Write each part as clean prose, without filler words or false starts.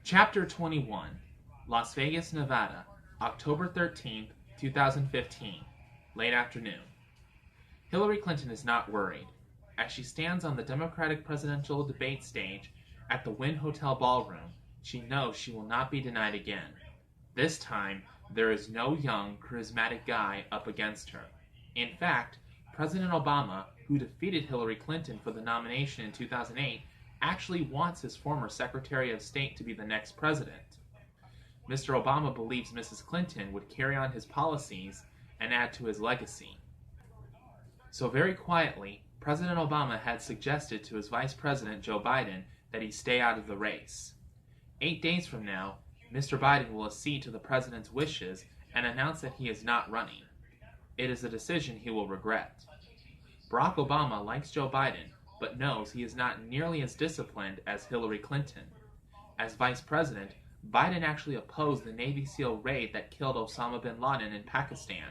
Chapter 21, Las Vegas, Nevada, October 13th, 2015, late afternoon. Hillary Clinton is not worried. As she stands on the Democratic presidential debate stage at the Wynn Hotel ballroom, she knows she will not be denied again. This time, there is no young, charismatic guy up against her. In fact, President Obama, who defeated Hillary Clinton for the nomination in 2008, actually wants his former Secretary of State to be the next president. Mr. Obama believes Mrs. Clinton would carry on his policies and add to his legacy. So very quietly, President Obama had suggested to his Vice President Joe Biden that he stay out of the race. 8 days from now, Mr. Biden will accede to the president's wishes and announce that he is not running. It is a decision he will regret. Barack Obama likes Joe Biden, but knows he is not nearly as disciplined as Hillary Clinton. As vice president, Biden actually opposed the Navy SEAL raid that killed Osama bin Laden in Pakistan.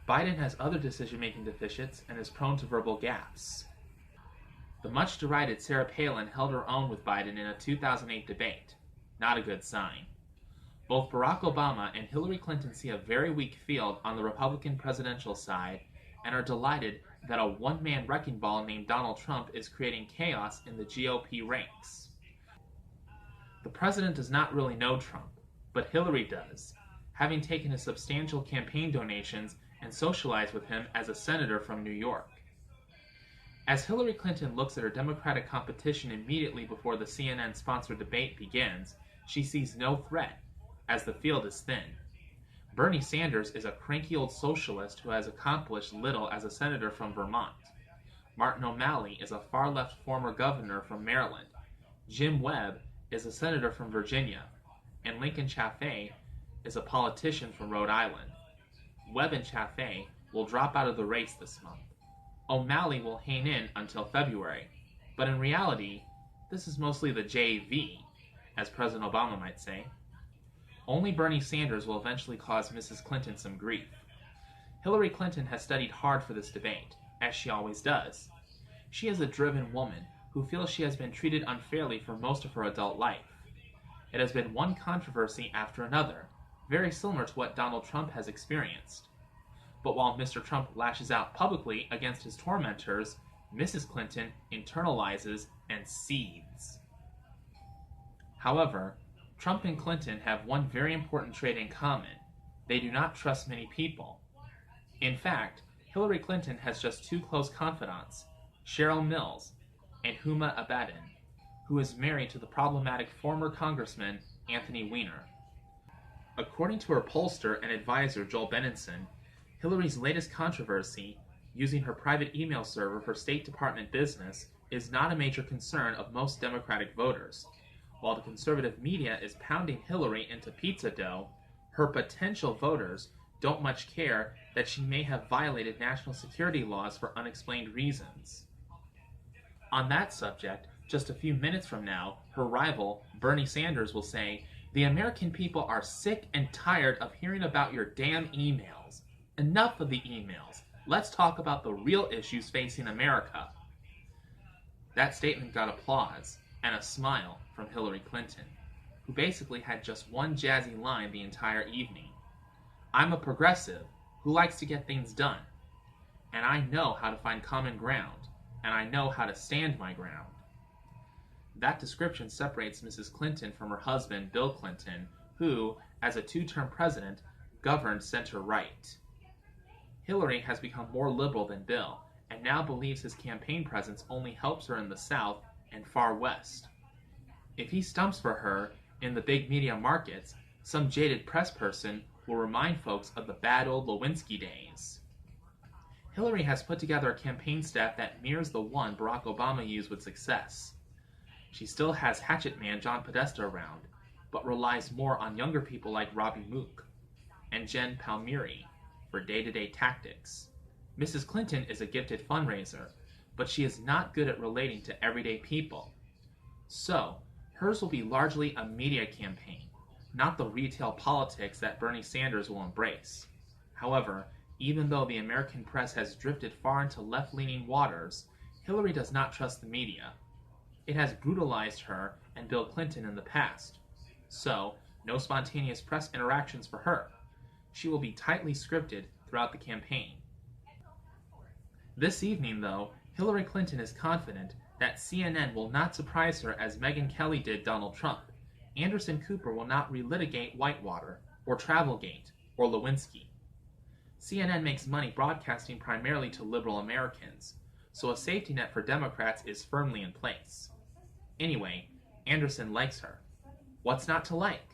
Biden has other decision-making deficits and is prone to verbal gaffes. The much-derided Sarah Palin held her own with Biden in a 2008 debate. Not a good sign. Both Barack Obama and Hillary Clinton see a very weak field on the Republican presidential side and are delighted that a one-man wrecking ball named Donald Trump is creating chaos in the GOP ranks. The president does not really know Trump, but Hillary does, having taken his substantial campaign donations and socialized with him as a senator from New York. As Hillary Clinton looks at her Democratic competition immediately before the CNN-sponsored debate begins, she sees no threat, as the field is thin. Bernie Sanders is a cranky old socialist who has accomplished little as a senator from Vermont. Martin O'Malley is a far-left former governor from Maryland. Jim Webb is a senator from Virginia, and Lincoln Chafee is a politician from Rhode Island. Webb and Chafee will drop out of the race this month. O'Malley will hang in until February, but in reality, this is mostly the JV, as President Obama might say. Only Bernie Sanders will eventually cause Mrs. Clinton some grief. Hillary Clinton has studied hard for this debate, as she always does. She is a driven woman who feels she has been treated unfairly for most of her adult life. It has been one controversy after another, very similar to what Donald Trump has experienced. But while Mr. Trump lashes out publicly against his tormentors, Mrs. Clinton internalizes and seethes. However, Trump and Clinton have one very important trait in common. They do not trust many people. In fact, Hillary Clinton has just two close confidants, Cheryl Mills and Huma Abedin, who is married to the problematic former Congressman Anthony Weiner. According to her pollster and advisor Joel Benenson, Hillary's latest controversy, using her private email server for State Department business, is not a major concern of most Democratic voters. While the conservative media is pounding Hillary into pizza dough, her potential voters don't much care that she may have violated national security laws for unexplained reasons. On that subject, just a few minutes from now, her rival, Bernie Sanders, will say, "The American people are sick and tired of hearing about your damn emails. Enough of the emails. Let's talk about the real issues facing America." That statement got applause and a smile from Hillary Clinton, who basically had just one jazzy line the entire evening. "I'm a progressive who likes to get things done, and I know how to find common ground, and I know how to stand my ground." That description separates Mrs. Clinton from her husband, Bill Clinton, who, as a two-term president, governed center-right. Hillary has become more liberal than Bill, and now believes his campaign presence only helps her in the South and far West. If he stumps for her in the big media markets, some jaded press person will remind folks of the bad old Lewinsky days. Hillary has put together a campaign staff that mirrors the one Barack Obama used with success. She still has hatchet man John Podesta around, but relies more on younger people like Robbie Mook and Jen Palmieri for day-to-day tactics. Mrs. Clinton is a gifted fundraiser, but she is not good at relating to everyday people. So, hers will be largely a media campaign, not the retail politics that Bernie Sanders will embrace. However, even though the American press has drifted far into left-leaning waters, Hillary does not trust the media. It has brutalized her and Bill Clinton in the past. So, no spontaneous press interactions for her. She will be tightly scripted throughout the campaign. This evening, though, Hillary Clinton is confident that CNN will not surprise her as Megyn Kelly did Donald Trump. Anderson Cooper will not relitigate Whitewater, or Travelgate, or Lewinsky. CNN makes money broadcasting primarily to liberal Americans, so a safety net for Democrats is firmly in place. Anyway, Anderson likes her. What's not to like?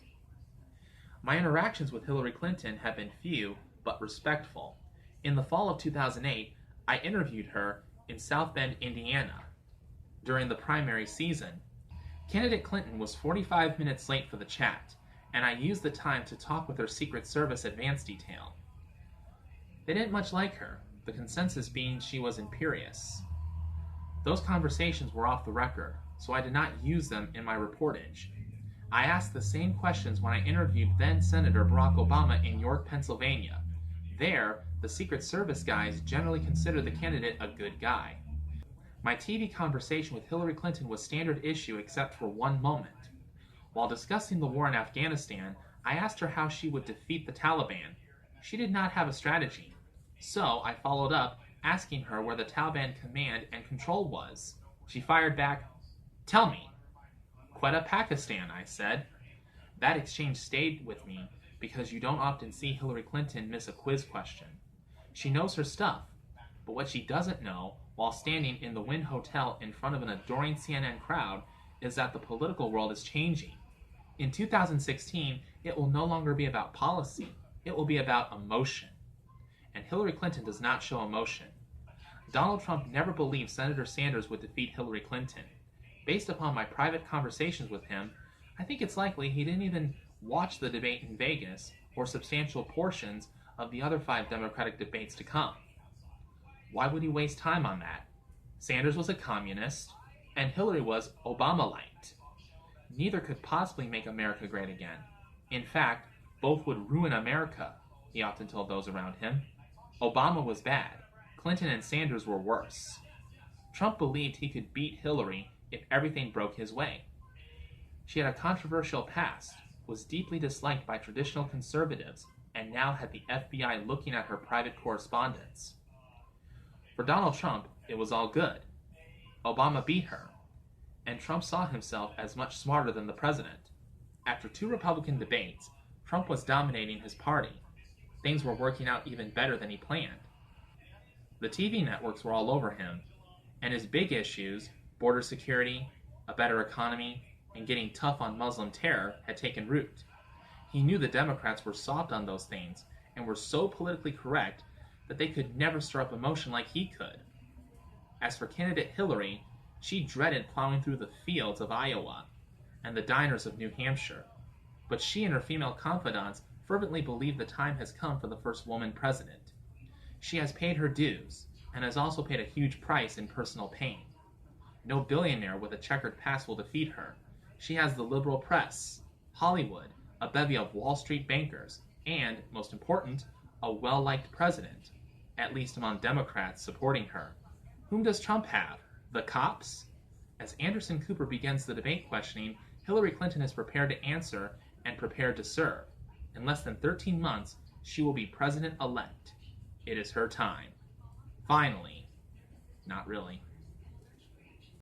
My interactions with Hillary Clinton have been few, but respectful. In the fall of 2008, I interviewed her in South Bend, Indiana, during the primary season. Candidate Clinton was 45 minutes late for the chat, and I used the time to talk with her Secret Service advance detail. They didn't much like her, the consensus being she was imperious. Those conversations were off the record, so I did not use them in my reportage. I asked the same questions when I interviewed then-Senator Barack Obama in York, Pennsylvania. There, the Secret Service guys generally consider the candidate a good guy. My TV conversation with Hillary Clinton was standard issue except for one moment. While discussing the war in Afghanistan, I asked her how she would defeat the Taliban. She did not have a strategy. So I followed up, asking her where the Taliban command and control was. She fired back, "Tell me." "Quetta, Pakistan," I said. That exchange stayed with me because you don't often see Hillary Clinton miss a quiz question. She knows her stuff, but what she doesn't know, while standing in the Wynn Hotel in front of an adoring CNN crowd, is that the political world is changing. In 2016, it will no longer be about policy. It will be about emotion. And Hillary Clinton does not show emotion. Donald Trump never believed Senator Sanders would defeat Hillary Clinton. Based upon my private conversations with him, I think it's likely he didn't even watch the debate in Vegas or substantial portions of the other 5 Democratic debates to come. Why would he waste time on that? Sanders was a communist, and Hillary was Obama-lite. Neither could possibly make America great again. In fact, both would ruin America, he often told those around him. Obama was bad. Clinton and Sanders were worse. Trump believed he could beat Hillary if everything broke his way. She had a controversial past, was deeply disliked by traditional conservatives, and now had the FBI looking at her private correspondence. For Donald Trump, it was all good. Obama beat her, and Trump saw himself as much smarter than the president. After 2 Republican debates, Trump was dominating his party. Things were working out even better than he planned. The TV networks were all over him, and his big issues, border security, a better economy, and getting tough on Muslim terror, had taken root. He knew the Democrats were soft on those things and were so politically correct that they could never stir up emotion like he could. As for candidate Hillary, she dreaded plowing through the fields of Iowa and the diners of New Hampshire, but she and her female confidants fervently believe the time has come for the first woman president. She has paid her dues and has also paid a huge price in personal pain. No billionaire with a checkered past will defeat her. She has the liberal press, Hollywood, a bevy of Wall Street bankers, and, most important, a well-liked president, at least among Democrats supporting her. Whom does Trump have? The cops? As Anderson Cooper begins the debate questioning, Hillary Clinton is prepared to answer and prepared to serve. In less than 13 months, she will be president-elect. It is her time. Finally. Not really.